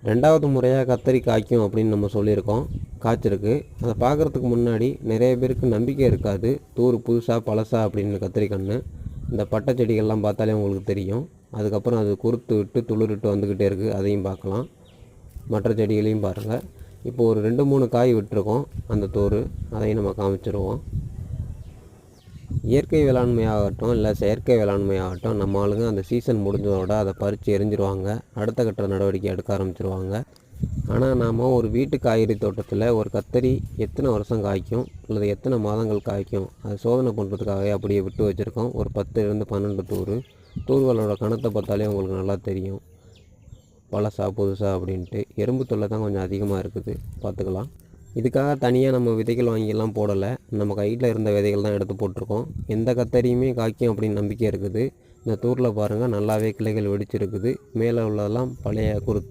ரெண்டாவது முறையாக கத்தரி காய்க்கும் அப்படின்னு நம்ம சொல்லியிருக்கோம். காய்ச்சிருக்கு. அதை பார்க்குறதுக்கு முன்னாடி நிறைய பேருக்கு நம்பிக்கை இருக்காது. தூர் புதுசா பழசா அப்படின்னு கத்திரி கன்று. இந்த பட்டை செடிகள்லாம் பார்த்தாலே உங்களுக்கு தெரியும். அதுக்கப்புறம் அது குறுத்து விட்டு துளிரிட்டு வந்துக்கிட்டே இருக்குது. அதையும் பார்க்கலாம். மற்ற செடிகளையும் பாருங்கள். இப்போ ஒரு 2-3 காய் விட்டுருக்கோம் அந்த தூர். அதையும் நம்ம காமிச்சிருவோம். இயற்கை வேளாண்மையாகட்டும் இல்லை செயற்கை வேளாண்மையாகட்டும், நம்ம ஆளுங்க அந்த சீசன் முடிஞ்சதோட அதை பறித்து எரிஞ்சிருவாங்க. அடுத்த கட்ட நடவடிக்கை எடுக்க ஆரம்பிச்சிருவாங்க. ஆனால் நாம் ஒரு வீட்டு காய்கறி தோட்டத்தில் ஒரு கத்தரி எத்தனை வருஷம் காய்க்கும் அல்லது எத்தனை மாதங்கள் காய்க்கும் அதை சோதனை பண்ணுறதுக்காகவே அப்படியே விட்டு வச்சுருக்கோம். ஒரு 10 - 12 தூர்களோட கணத்தை பார்த்தாலே உங்களுக்கு நல்லா தெரியும். பழசா புதுசா அப்படின்ட்டு. எறும்பு தொல்லை தான் கொஞ்சம் அதிகமாக இருக்குது, பார்த்துக்கலாம். இதுக்காக தனியாக நம்ம விதைகள் வாங்கியெல்லாம் போடலை. நம்ம கையில் இருந்த விதைகள் தான் எடுத்து போட்டிருக்கோம். எந்த கத்தரியுமே காய்க்கும் அப்படின்னு நம்பிக்கை இருக்குது. இந்த தூரில் பாருங்கள், நல்லாவே கிளைகள் வெடிச்சிருக்குது. மேலே உள்ளதெல்லாம் பழைய குருத்து.